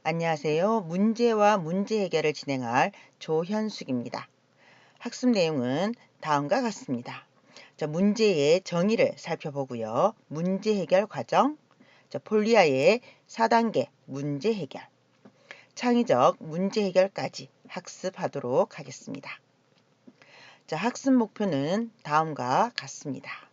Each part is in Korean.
안녕하세요. 문제와 문제 해결을 진행할 조현숙입니다. 학습 내용은 다음과 같습니다. 문제의 정의를 살펴보고요. 문제 해결 과정, 폴리아의 4단계 문제 해결, 창의적 문제 해결까지 학습하도록 하겠습니다. 학습 목표는 다음과 같습니다.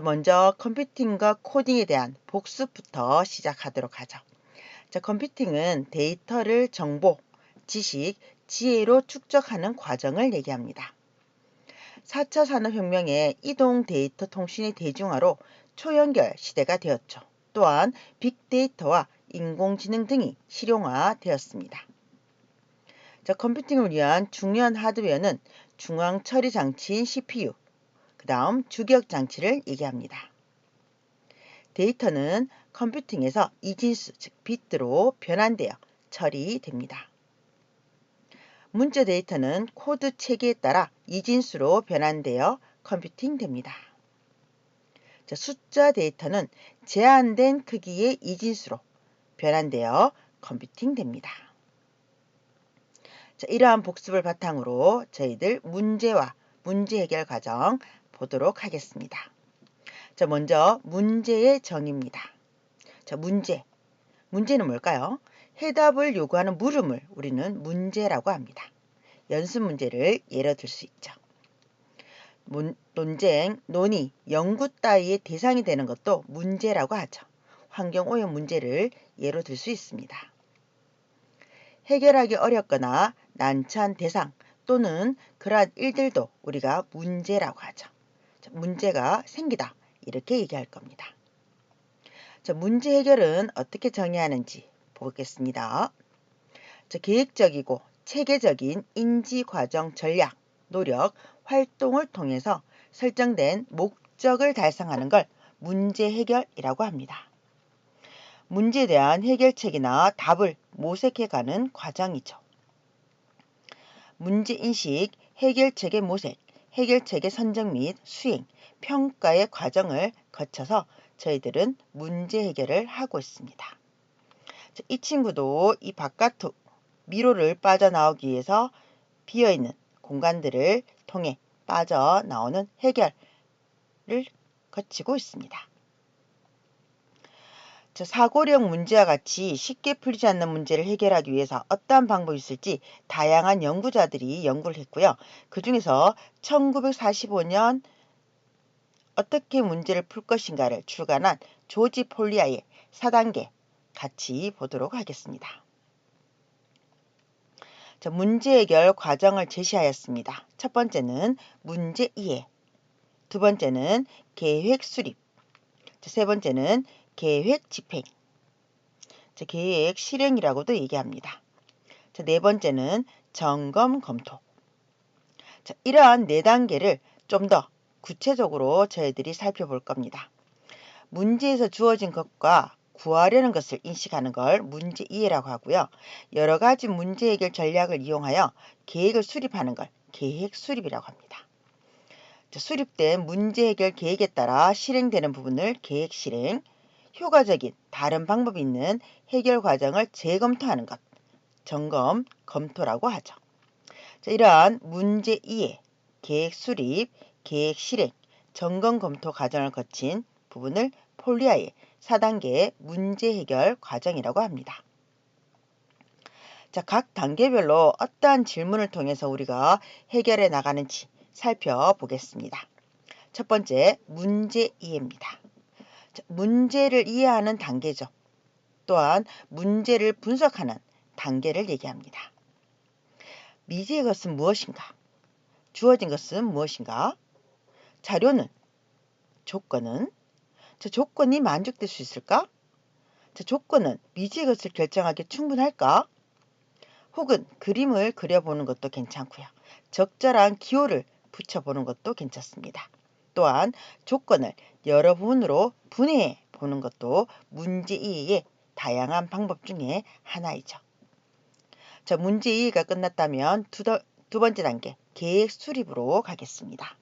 먼저 컴퓨팅과 코딩에 대한 복습부터 시작하도록 하죠. 컴퓨팅은 데이터를 정보, 지식, 지혜로 축적하는 과정을 얘기합니다. 4차 산업혁명의 이동 데이터 통신의 대중화로 초연결 시대가 되었죠. 또한 빅데이터와 인공지능 등이 실용화되었습니다. 컴퓨팅을 위한 중요한 하드웨어는 중앙 처리 장치인 CPU, 그 다음 주기억 장치를 얘기합니다. 데이터는 컴퓨팅에서 이진수, 즉 비트로 변환되어 처리됩니다. 문자 데이터는 코드 체계에 따라 이진수로 변환되어 컴퓨팅됩니다. 숫자 데이터는 제한된 크기의 이진수로 변환되어 컴퓨팅됩니다. 이러한 복습을 바탕으로 저희들 문제와 문제 해결 과정 보도록 하겠습니다. 먼저 문제의 정의입니다. 문제는 뭘까요? 해답을 요구하는 물음을 우리는 문제라고 합니다. 연습 문제를 예로 들 수 있죠. 논쟁, 논의, 연구 따위의 대상이 되는 것도 문제라고 하죠. 환경오염 문제를 예로 들 수 있습니다. 해결하기 어렵거나 난처한 대상 또는 그러한 일들도 우리가 문제라고 하죠. 문제가 생기다 이렇게 얘기할 겁니다. 문제 해결은 어떻게 정의하는지 보겠습니다. 계획적이고 체계적인 인지과정 전략, 노력, 활동을 통해서 설정된 목적을 달성하는 걸 문제 해결이라고 합니다. 문제에 대한 해결책이나 답을 모색해가는 과정이죠. 문제인식, 해결책의 모색, 해결책의 선정 및 수행, 평가의 과정을 거쳐서 저희들은 문제 해결을 하고 있습니다. 이 친구도 이 바깥 미로를 빠져나오기 위해서 비어있는 공간들을 통해 빠져나오는 해결을 거치고 있습니다. 사고력 문제와 같이 쉽게 풀리지 않는 문제를 해결하기 위해서 어떠한 방법이 있을지 다양한 연구자들이 연구를 했고요. 그 중에서 1945년 어떻게 문제를 풀 것인가를 출간한 조지 폴리아의 4단계 같이 보도록 하겠습니다. 문제 해결 과정을 제시하였습니다. 첫 번째는 문제 이해, 두 번째는 계획 수립, 세 번째는 계획 집행, 계획 실행이라고도 얘기합니다. 네 번째는 점검 검토. 이러한 4단계를 좀 더 구체적으로 저희들이 살펴볼 겁니다. 문제에서 주어진 것과 구하려는 것을 인식하는 걸 문제 이해라고 하고요. 여러 가지 문제 해결 전략을 이용하여 계획을 수립하는 걸 계획 수립이라고 합니다. 수립된 문제 해결 계획에 따라 실행되는 부분을 계획 실행, 효과적인 다른 방법이 있는 해결 과정을 재검토하는 것, 점검, 검토라고 하죠. 이러한 문제 이해, 계획 수립, 계획 실행, 점검, 검토 과정을 거친 부분을 폴리아의 4단계 문제 해결 과정이라고 합니다. 각 단계별로 어떠한 질문을 통해서 우리가 해결해 나가는지 살펴보겠습니다. 첫 번째, 문제 이해입니다. 문제를 이해하는 단계죠. 또한 문제를 분석하는 단계를 얘기합니다. 미지의 것은 무엇인가? 주어진 것은 무엇인가? 자료는? 조건은? 조건이 만족될 수 있을까? 조건은 미지의 것을 결정하기에 충분할까? 혹은 그림을 그려보는 것도 괜찮고요. 적절한 기호를 붙여보는 것도 괜찮습니다. 또한 조건을 여러 부분으로 분해해 보는 것도 문제 이해의 다양한 방법 중에 하나이죠. 문제 이해가 끝났다면 두 번째 단계 계획 수립으로 가겠습니다.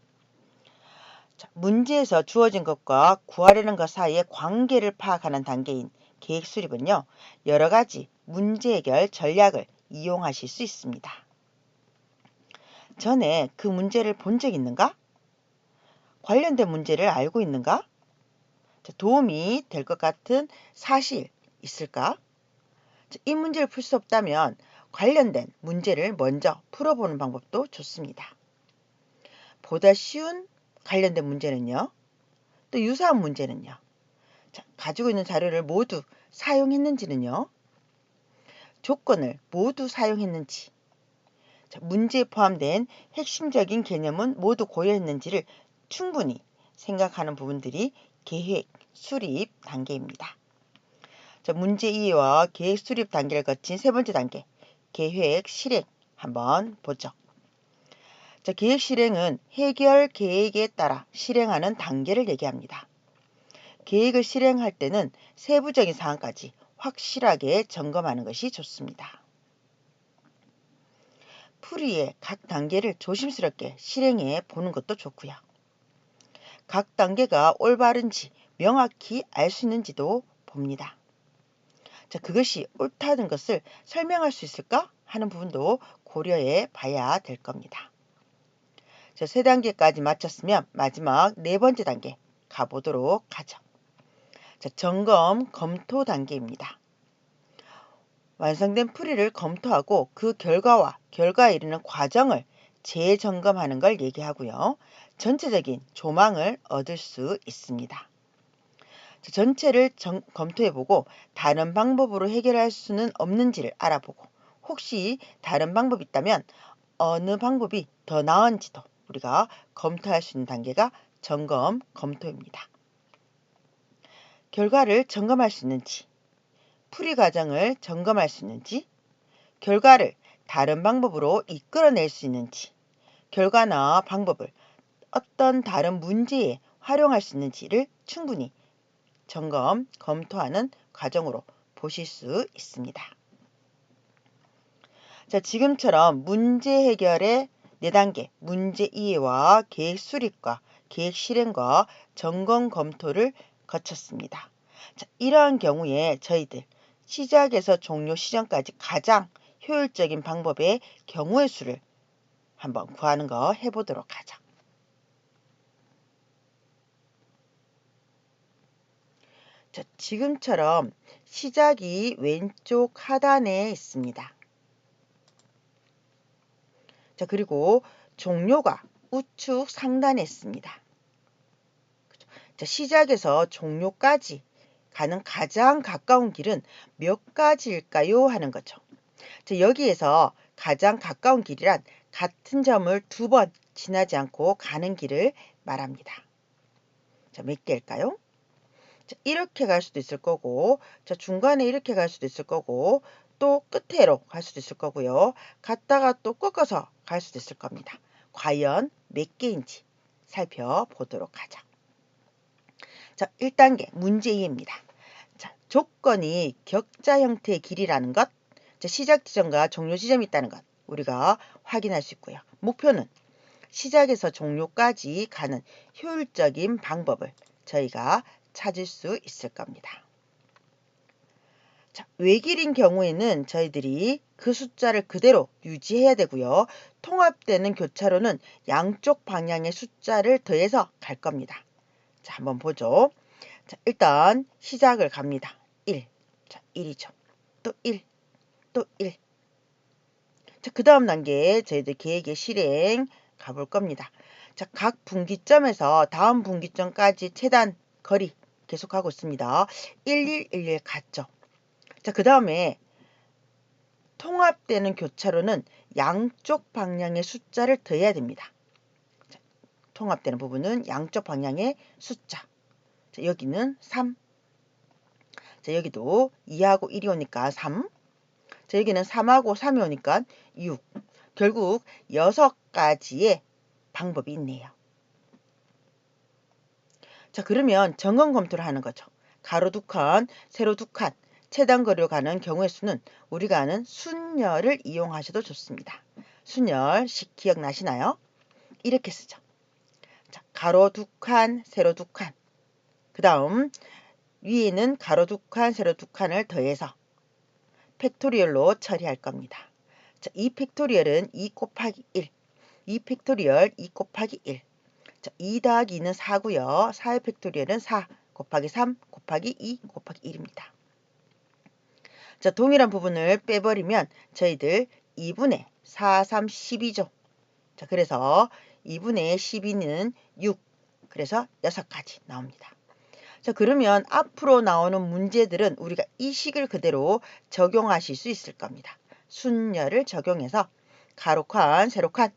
문제에서 주어진 것과 구하려는 것 사이의 관계를 파악하는 단계인 계획 수립은요, 여러 가지 문제 해결 전략을 이용하실 수 있습니다. 전에 그 문제를 본 적 있는가? 관련된 문제를 알고 있는가? 도움이 될 것 같은 사실 있을까? 이 문제를 풀 수 없다면 관련된 문제를 먼저 풀어보는 방법도 좋습니다. 보다 쉬운 관련된 문제는요, 또 유사한 문제는요, 가지고 있는 자료를 모두 사용했는지는요, 조건을 모두 사용했는지, 문제에 포함된 핵심적인 개념은 모두 고려했는지를 충분히 생각하는 부분들이 계획 수립 단계입니다. 문제 이해와 계획 수립 단계를 거친 세 번째 단계, 계획 실행 한번 보죠. 계획 실행은 해결 계획에 따라 실행하는 단계를 얘기합니다. 계획을 실행할 때는 세부적인 사항까지 확실하게 점검하는 것이 좋습니다. 풀이의 각 단계를 조심스럽게 실행해 보는 것도 좋고요. 각 단계가 올바른지 명확히 알 수 있는지도 봅니다. 그것이 옳다는 것을 설명할 수 있을까 하는 부분도 고려해 봐야 될 겁니다. 세 단계까지 마쳤으면 마지막 네 번째 단계 가보도록 하죠. 점검, 검토 단계입니다. 완성된 풀이를 검토하고 그 결과에 이르는 과정을 재점검하는 걸 얘기하고요. 전체적인 조망을 얻을 수 있습니다. 전체를 검토해보고 다른 방법으로 해결할 수는 없는지를 알아보고 혹시 다른 방법이 있다면 어느 방법이 더 나은지도 우리가 검토할 수 있는 단계가 점검, 검토입니다. 결과를 점검할 수 있는지, 풀이 과정을 점검할 수 있는지, 결과를 다른 방법으로 이끌어낼 수 있는지, 결과나 방법을 어떤 다른 문제에 활용할 수 있는지를 충분히 점검, 검토하는 과정으로 보실 수 있습니다. 지금처럼 문제 해결의 4단계, 문제 이해와 계획 수립과 계획 실행과 점검, 검토를 거쳤습니다. 이러한 경우에 저희들 시작에서 종료 시점까지 가장 효율적인 방법의 경우의 수를 한번 구하는 거 해보도록 하죠. 지금처럼 시작이 왼쪽 하단에 있습니다. 그리고 종료가 우측 상단에 있습니다. 시작에서 종료까지 가는 가장 가까운 길은 몇 가지일까요? 하는 거죠. 여기에서 가장 가까운 길이란 같은 점을 2번 지나지 않고 가는 길을 말합니다. 몇 개일까요? 이렇게 갈 수도 있을 거고, 중간에 이렇게 갈 수도 있을 거고, 또 끝으로 갈 수도 있을 거고요. 갔다가 또 꺾어서 갈 수도 있을 겁니다. 과연 몇 개인지 살펴보도록 하죠. 1단계 문제 이해입니다. 조건이 격자 형태의 길이라는 것, 시작 지점과 종료 지점이 있다는 것 우리가 확인할 수 있고요. 목표는 시작에서 종료까지 가는 효율적인 방법을 저희가 찾을 수 있을 겁니다. 외길인 경우에는 저희들이 그 숫자를 그대로 유지해야 되고요. 통합되는 교차로는 양쪽 방향의 숫자를 더해서 갈 겁니다. 한번 보죠. 일단 시작을 갑니다. 1. 1이죠. 또 1. 또 1. 그 다음 단계에 저희들 계획의 실행 가볼 겁니다. 각 분기점에서 다음 분기점까지 최단 거리 계속하고 있습니다. 1111 갔죠. 그 다음에 통합되는 교차로는 양쪽 방향의 숫자를 더해야 됩니다. 통합되는 부분은 양쪽 방향의 숫자. 여기는 3. 여기도 2하고 1이 오니까 3. 여기는 3하고 3이 오니까 6. 결국 6가지의 방법이 있네요. 그러면 점검 검토를 하는 거죠. 가로 2칸, 세로 2칸, 최단 거리로 가는 경우의 수는 우리가 아는 순열을 이용하셔도 좋습니다. 순열식 기억나시나요? 이렇게 쓰죠. 가로 2칸, 세로 2칸. 그 다음 위에는 가로 2칸, 세로 2칸을 더해서 팩토리얼로 처리할 겁니다. 자, 2 팩토리얼은 2 곱하기 1. 2 팩토리얼 2 곱하기 1. 자, 2 더하기 2는 4고요. 4의 팩토리얼은 4 곱하기 3 곱하기 2 곱하기 1입니다. 자, 동일한 부분을 빼버리면 저희들 2분의 4, 3, 12죠. 자, 그래서 2분의 12는 6. 그래서 6가지 나옵니다. 자, 그러면 앞으로 나오는 문제들은 우리가 이 식을 그대로 적용하실 수 있을 겁니다. 순열을 적용해서 가로칸, 세로칸,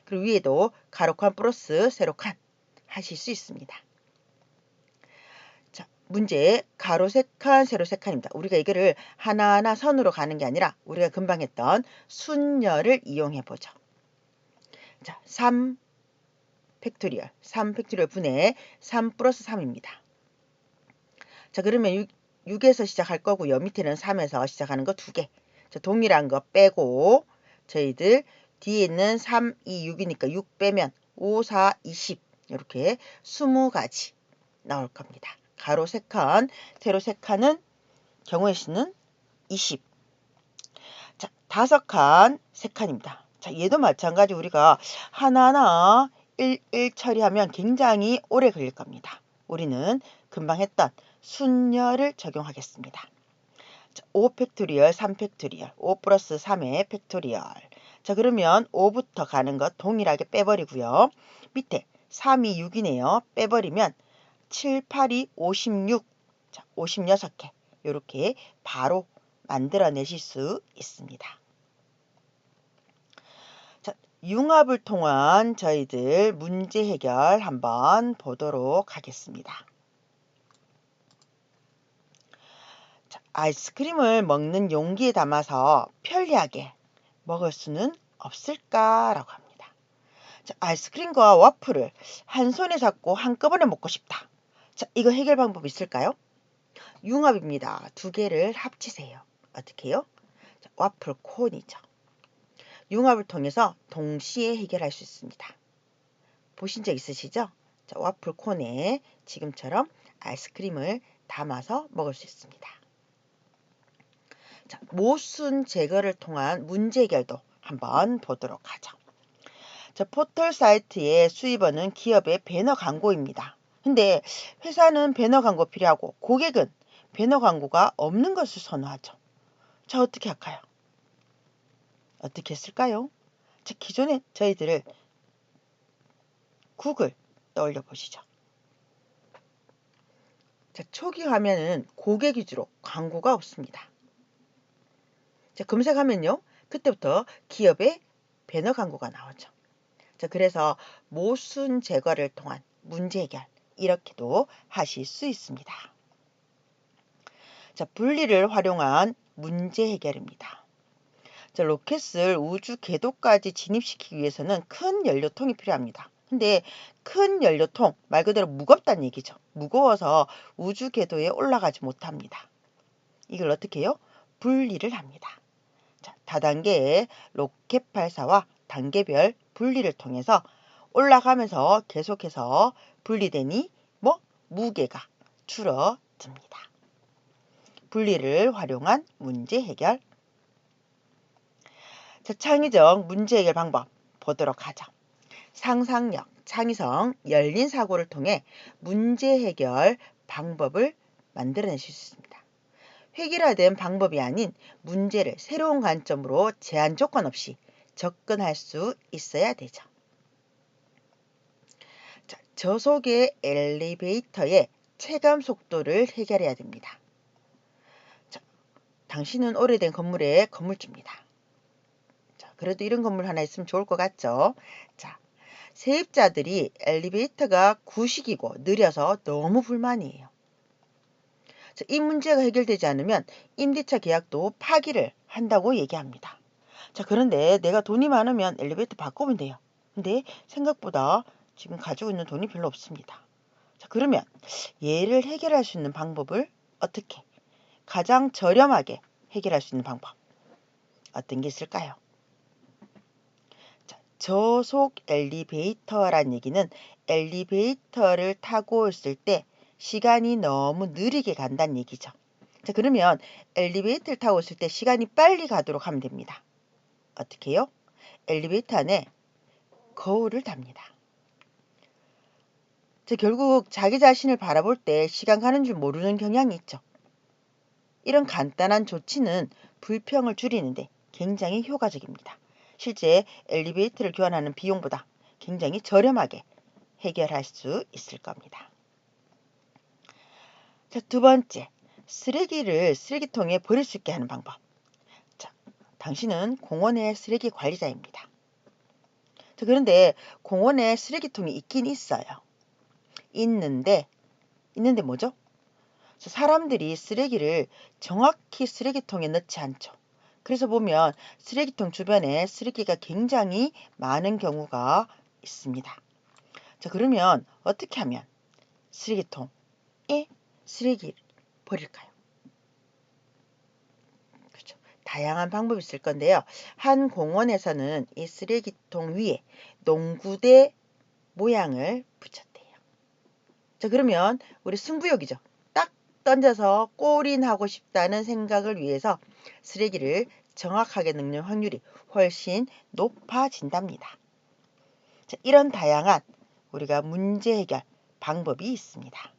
그리고 위에도 가로칸 플러스 세로칸 하실 수 있습니다. 자, 문제 가로 3칸, 세로 3칸입니다. 우리가 이거를 하나하나 선으로 가는 게 아니라 우리가 금방 했던 순열을 이용해 보죠. 자, 3 팩토리얼, 3 팩토리얼 분의 3 플러스 3입니다. 자, 그러면 6에서 시작할 거고요. 밑에는 3에서 시작하는 거 2개. 자, 동일한 거 빼고 저희들 뒤에 있는 3, 2, 6이니까 6 빼면 5, 4, 20 이렇게 20가지 나올 겁니다. 가로 3칸, 세로 3칸은 경우의 수는 20. 자, 5칸 3칸입니다. 자, 얘도 마찬가지 우리가 하나하나 1 처리하면 굉장히 오래 걸릴 겁니다. 우리는 금방 했던 순열을 적용하겠습니다. 자, 5 팩토리얼, 3 팩토리얼, 5 플러스 3의 팩토리얼. 자, 그러면 5부터 가는 것 동일하게 빼버리고요. 밑에 3이 6이네요. 빼버리면 7, 8이 56. 자, 56개. 이렇게 바로 만들어내실 수 있습니다. 자, 융합을 통한 저희들 문제 해결 한번 보도록 하겠습니다. 자, 아이스크림을 먹는 용기에 담아서 편리하게 먹을 수는 없을까라고 합니다. 자, 아이스크림과 와플을 한 손에 잡고 한꺼번에 먹고 싶다. 자, 이거 해결 방법 있을까요? 융합입니다. 2개를 합치세요. 어떻게 해요? 자, 와플 콘이죠. 융합을 통해서 동시에 해결할 수 있습니다. 보신 적 있으시죠? 자, 와플 콘에 지금처럼 아이스크림을 담아서 먹을 수 있습니다. 자, 모순 제거를 통한 문제 해결도 한번 보도록 하죠. 자, 포털 사이트의 수입원은 기업의 배너 광고입니다. 근데 회사는 배너 광고 필요하고 고객은 배너 광고가 없는 것을 선호하죠. 자, 어떻게 할까요? 어떻게 했을까요? 자, 기존에 저희들을 구글 떠올려 보시죠. 자, 초기 화면은 고객 위주로 광고가 없습니다. 자, 검색하면요. 그때부터 기업의 배너 광고가 나오죠. 자, 그래서 모순 제거를 통한 문제 해결 이렇게도 하실 수 있습니다. 자, 분리를 활용한 문제 해결입니다. 자, 로켓을 우주 궤도까지 진입시키기 위해서는 큰 연료통이 필요합니다. 근데 큰 연료통 말 그대로 무겁다는 얘기죠. 무거워서 우주 궤도에 올라가지 못합니다. 이걸 어떻게 해요? 분리를 합니다. 자, 다단계의 로켓 발사와 단계별 분리를 통해서 올라가면서 계속해서 분리되니 무게가 줄어듭니다. 분리를 활용한 문제 해결. 자, 창의적 문제 해결 방법 보도록 하죠. 상상력, 창의성, 열린 사고를 통해 문제 해결 방법을 만들어내실 수 있습니다. 획일화된 방법이 아닌 문제를 새로운 관점으로 제한 조건 없이 접근할 수 있어야 되죠. 자, 저속의 엘리베이터의 체감 속도를 해결해야 됩니다. 자, 당신은 오래된 건물의 건물주입니다. 자, 그래도 이런 건물 하나 있으면 좋을 것 같죠? 자, 세입자들이 엘리베이터가 구식이고 느려서 너무 불만이에요. 자, 이 문제가 해결되지 않으면 임대차 계약도 파기를 한다고 얘기합니다. 자, 그런데 내가 돈이 많으면 엘리베이터 바꾸면 돼요. 근데 생각보다 지금 가지고 있는 돈이 별로 없습니다. 자, 그러면 얘를 해결할 수 있는 방법을 어떻게 가장 저렴하게 해결할 수 있는 방법 어떤 게 있을까요? 자, 저속 엘리베이터란 얘기는 엘리베이터를 타고 있을 때 시간이 너무 느리게 간다는 얘기죠. 자, 그러면 엘리베이터를 타고 있을 때 시간이 빨리 가도록 하면 됩니다. 어떻게 해요? 엘리베이터 안에 거울을 답니다. 자, 결국 자기 자신을 바라볼 때 시간 가는 줄 모르는 경향이 있죠. 이런 간단한 조치는 불평을 줄이는데 굉장히 효과적입니다. 실제 엘리베이터를 교환하는 비용보다 굉장히 저렴하게 해결할 수 있을 겁니다. 자, 두 번째, 쓰레기를 쓰레기통에 버릴 수 있게 하는 방법. 자, 당신은 공원의 쓰레기 관리자입니다. 자, 그런데 공원에 쓰레기통이 있긴 있어요. 있는데 뭐죠? 사람들이 쓰레기를 정확히 쓰레기통에 넣지 않죠. 그래서 보면 쓰레기통 주변에 쓰레기가 굉장히 많은 경우가 있습니다. 자, 그러면 어떻게 하면 쓰레기통에 쓰레기를 버릴까요? 그렇죠. 다양한 방법이 있을 건데요. 한 공원에서는 이 쓰레기통 위에 농구대 모양을 붙였대요. 자, 그러면 우리 승부욕이죠. 딱 던져서 골인하고 싶다는 생각을 위해서 쓰레기를 정확하게 넣는 확률이 훨씬 높아진답니다. 자, 이런 다양한 우리가 문제 해결 방법이 있습니다.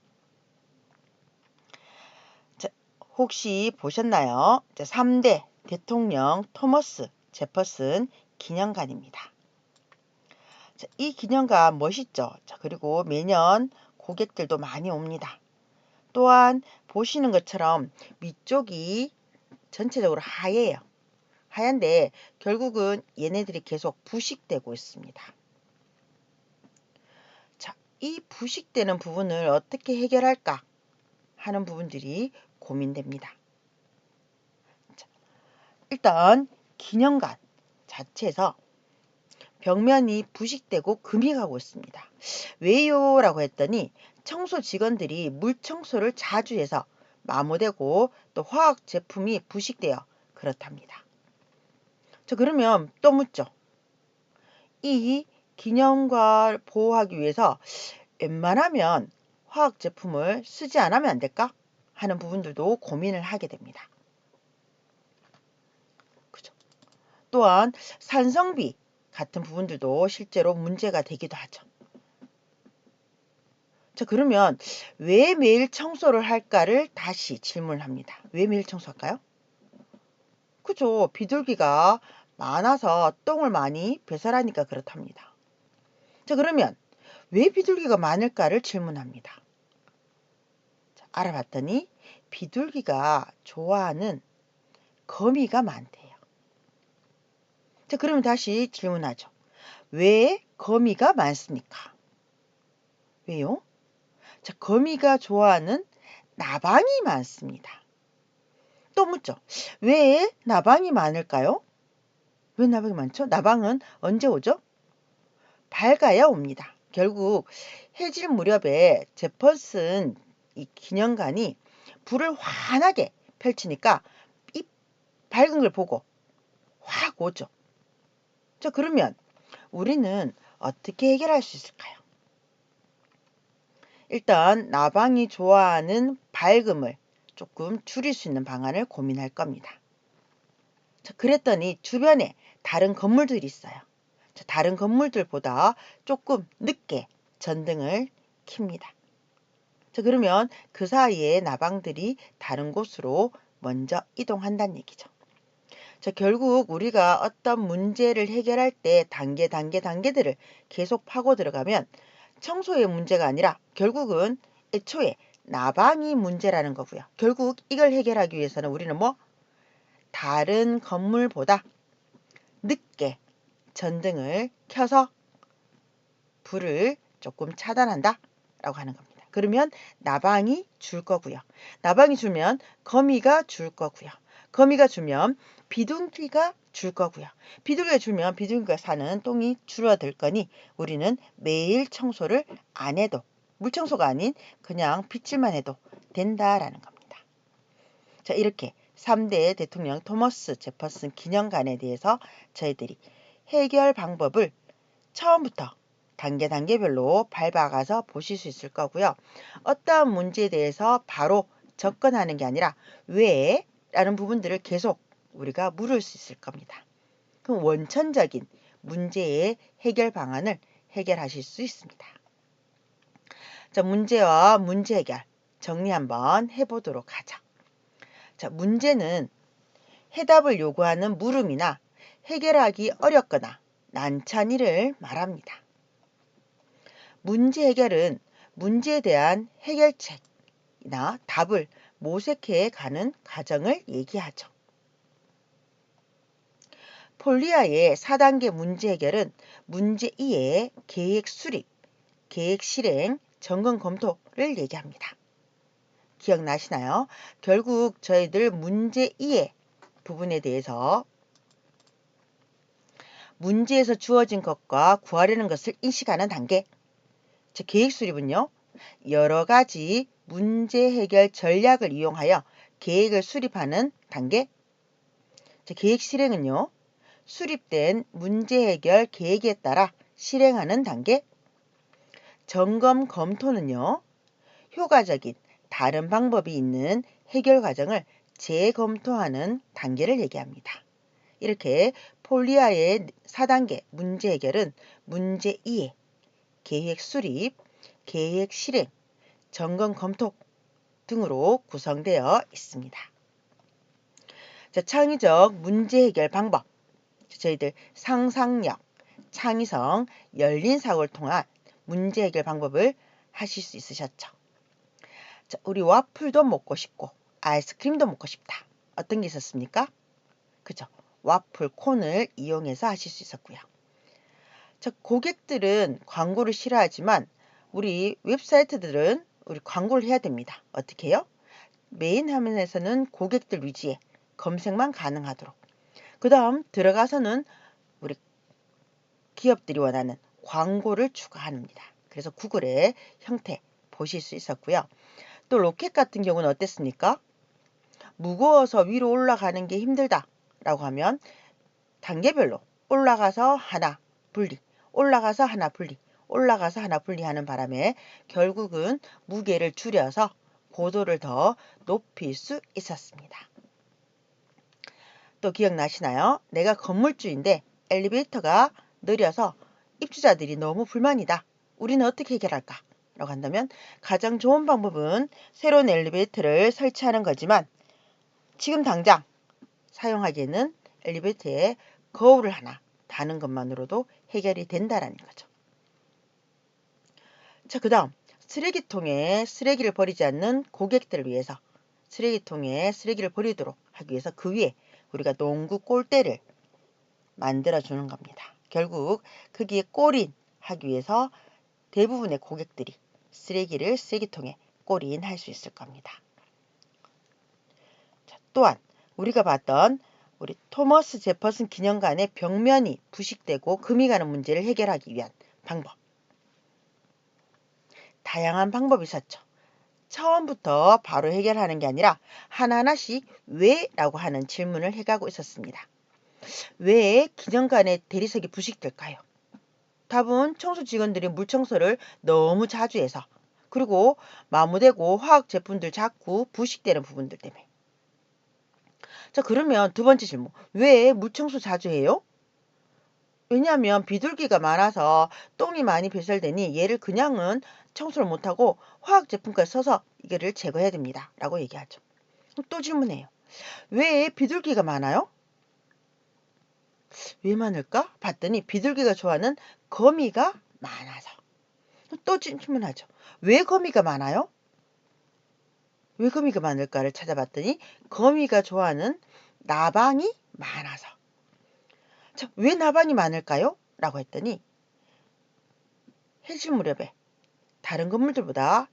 자, 혹시 보셨나요? 자, 3대 대통령 토머스 제퍼슨 기념관입니다. 자, 이 기념관 멋있죠? 자, 그리고 매년 고객들도 많이 옵니다. 또한 보시는 것처럼 위쪽이 전체적으로 하얘요. 하얀데 결국은 얘네들이 계속 부식되고 있습니다. 자, 이 부식되는 부분을 어떻게 해결할까 하는 부분들이 고민됩니다. 자, 일단 기념관 자체에서 벽면이 부식되고 금이 가고 있습니다. 왜요? 라고 했더니 청소 직원들이 물 청소를 자주 해서 마모되고 또 화학 제품이 부식되어 그렇답니다. 자, 그러면 또 묻죠. 이 기념관 보호하기 위해서 웬만하면 화학 제품을 쓰지 않으면 안 될까? 하는 부분들도 고민을 하게 됩니다. 그죠? 또한 산성비 같은 부분들도 실제로 문제가 되기도 하죠. 자, 그러면 왜 매일 청소를 할까를 다시 질문합니다. 왜 매일 청소할까요? 그죠. 비둘기가 많아서 똥을 많이 배설하니까 그렇답니다. 자, 그러면 왜 비둘기가 많을까를 질문합니다. 자, 알아봤더니 비둘기가 좋아하는 거미가 많대요. 자, 그러면 다시 질문하죠. 왜 거미가 많습니까? 왜요? 자, 거미가 좋아하는 나방이 많습니다. 또 묻죠. 왜 나방이 많을까요? 왜 나방이 많죠? 나방은 언제 오죠? 밝아야 옵니다. 결국 해질 무렵에 제퍼슨 이 기념관이 불을 환하게 펼치니까 이 밝은 걸 보고 확 오죠. 자, 그러면 우리는 어떻게 해결할 수 있을까요? 일단 나방이 좋아하는 밝음을 조금 줄일 수 있는 방안을 고민할 겁니다. 자, 그랬더니 주변에 다른 건물들이 있어요. 자, 다른 건물들보다 조금 늦게 전등을 켭니다. 자, 그러면 그 사이에 나방들이 다른 곳으로 먼저 이동한다는 얘기죠. 자, 결국 우리가 어떤 문제를 해결할 때 단계들을 계속 파고 들어가면 청소의 문제가 아니라 결국은 애초에 나방이 문제라는 거고요. 결국 이걸 해결하기 위해서는 우리는 다른 건물보다 늦게 전등을 켜서 불을 조금 차단한다 라고 하는 겁니다. 그러면 나방이 줄 거고요. 나방이 줄면 거미가 줄 거고요. 거미가 줄면 비둘기가 줄 거고요. 비둘기가 줄면 비둘기가 사는 똥이 줄어들 거니 우리는 매일 청소를 안 해도 물청소가 아닌 그냥 빗질만 해도 된다라는 겁니다. 자, 이렇게 3대 대통령 토머스 제퍼슨 기념관에 대해서 저희들이 해결 방법을 처음부터 단계별로 밟아가서 보실 수 있을 거고요. 어떠한 문제에 대해서 바로 접근하는 게 아니라 왜? 라는 부분들을 계속 우리가 물을 수 있을 겁니다. 그럼 원천적인 문제의 해결 방안을 해결하실 수 있습니다. 자, 문제와 문제 해결 정리 한번 해보도록 하죠. 자, 문제는 해답을 요구하는 물음이나 해결하기 어렵거나 난처한 일을 말합니다. 문제 해결은 문제에 대한 해결책이나 답을 모색해 가는 과정을 얘기하죠. 폴리아의 4단계 문제 해결은 문제 2의 계획 수립, 계획 실행, 점검 검토를 얘기합니다. 기억나시나요? 결국 저희들 문제 2의 부분에 대해서 문제에서 주어진 것과 구하려는 것을 인식하는 단계. 계획 수립은요, 여러 가지 문제 해결 전략을 이용하여 계획을 수립하는 단계. 계획 실행은요, 수립된 문제 해결 계획에 따라 실행하는 단계. 점검 검토는요, 효과적인 다른 방법이 있는 해결 과정을 재검토하는 단계를 얘기합니다. 이렇게 폴리아의 4단계 문제 해결은 문제 2의 계획 수립, 계획 실행, 점검 검토 등으로 구성되어 있습니다. 자, 창의적 문제 해결 방법. 저희들 상상력, 창의성, 열린 사고를 통한 문제 해결 방법을 하실 수 있으셨죠? 자, 우리 와플도 먹고 싶고 아이스크림도 먹고 싶다. 어떤 게 있었습니까? 그죠? 와플 콘을 이용해서 하실 수 있었고요. 자, 고객들은 광고를 싫어하지만 우리 웹사이트들은 우리 광고를 해야 됩니다. 어떻게 해요? 메인 화면에서는 고객들 위주의 검색만 가능하도록. 그 다음 들어가서는 우리 기업들이 원하는 광고를 추가합니다. 그래서 구글의 형태 보실 수 있었고요. 또 로켓 같은 경우는 어땠습니까? 무거워서 위로 올라가는 게 힘들다 라고 하면 단계별로 올라가서 하나 분리, 올라가서 하나 분리, 올라가서 하나 분리하는 바람에 결국은 무게를 줄여서 고도를 더 높일 수 있었습니다. 또 기억나시나요? 내가 건물주인데 엘리베이터가 느려서 입주자들이 너무 불만이다. 우리는 어떻게 해결할까? 라고 한다면 가장 좋은 방법은 새로운 엘리베이터를 설치하는 거지만 지금 당장 사용하기에는 엘리베이터에 거울을 하나 다는 것만으로도 해결이 된다라는 거죠. 자, 그 다음 쓰레기통에 쓰레기를 버리지 않는 고객들을 위해서 쓰레기통에 쓰레기를 버리도록 하기 위해서 그 위에 우리가 농구 골대를 만들어주는 겁니다. 결국 거기에 골인 하기 위해서 대부분의 고객들이 쓰레기를 쓰레기통에 골인할 수 있을 겁니다. 자, 또한 우리가 봤던 우리 토머스 제퍼슨 기념관의 벽면이 부식되고 금이 가는 문제를 해결하기 위한 방법. 다양한 방법이 있었죠. 처음부터 바로 해결하는 게 아니라 하나하나씩 왜? 라고 하는 질문을 해가고 있었습니다. 왜 기념관의 대리석이 부식될까요? 답은 청소 직원들이 물 청소를 너무 자주 해서 그리고 마모되고 화학 제품들 자꾸 부식되는 부분들 때문에. 자, 그러면 두 번째 질문. 왜 물 청소 자주 해요? 왜냐하면 비둘기가 많아서 똥이 많이 배설되니 얘를 그냥은 청소를 못하고 화학 제품까지 써서 이거를 제거해야 됩니다. 라고 얘기하죠. 또 질문해요. 왜 비둘기가 많아요? 왜 많을까? 봤더니 비둘기가 좋아하는 거미가 많아서. 또 질문하죠. 왜 거미가 많아요? 왜 거미가 많을까를 찾아봤더니 거미가 좋아하는 나방이 많아서. 자, 왜 나방이 많을까요? 라고 했더니 해질 무렵에 다른 건물들보다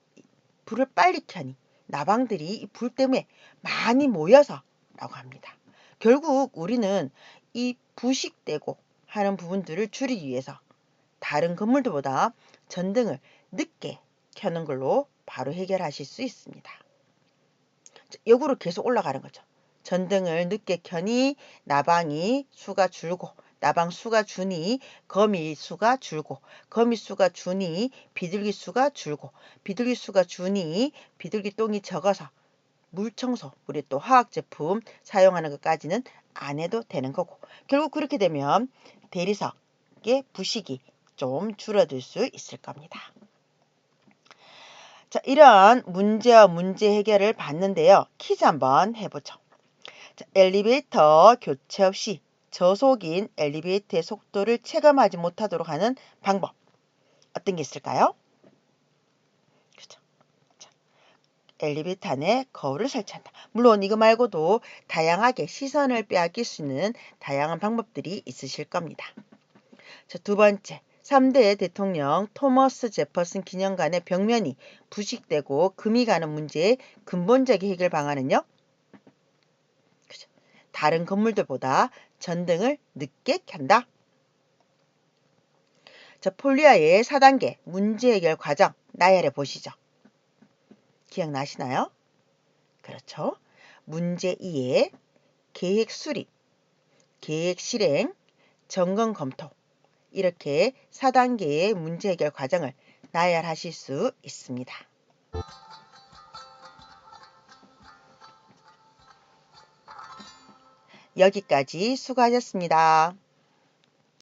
불을 빨리 켜니 나방들이 이 불 때문에 많이 모여서 라고 합니다. 결국 우리는 이 부식되고 하는 부분들을 줄이기 위해서 다른 건물들보다 전등을 늦게 켜는 걸로 바로 해결하실 수 있습니다. 역으로 계속 올라가는 거죠. 전등을 늦게 켜니 나방이 수가 줄고 나방 수가 주니 거미 수가 줄고, 거미 수가 주니 비둘기 수가 줄고, 비둘기 수가 주니 비둘기 똥이 적어서 물 청소, 우리 또 화학제품 사용하는 것까지는 안 해도 되는 거고, 결국 그렇게 되면 대리석의 부식이 좀 줄어들 수 있을 겁니다. 자, 이러한 문제와 문제 해결을 봤는데요. 퀴즈 한번 해보죠. 자, 엘리베이터 교체 없이 저속인 엘리베이터의 속도를 체감하지 못하도록 하는 방법. 어떤 게 있을까요? 그렇죠. 자, 엘리베이터 안에 거울을 설치한다. 물론 이거 말고도 다양하게 시선을 빼앗길 수 있는 다양한 방법들이 있으실 겁니다. 자, 두 번째. 3대 대통령 토머스 제퍼슨 기념관의 벽면이 부식되고 금이 가는 문제의 근본적인 해결 방안은요? 그죠. 다른 건물들보다 전등을 늦게 켠다. 자, 폴리아의 4단계 문제 해결 과정 나열해 보시죠. 기억나시나요? 그렇죠. 문제 2에 계획 수립, 계획 실행, 점검 검토, 이렇게 4단계의 문제 해결 과정을 나열하실 수 있습니다. 여기까지 수고하셨습니다.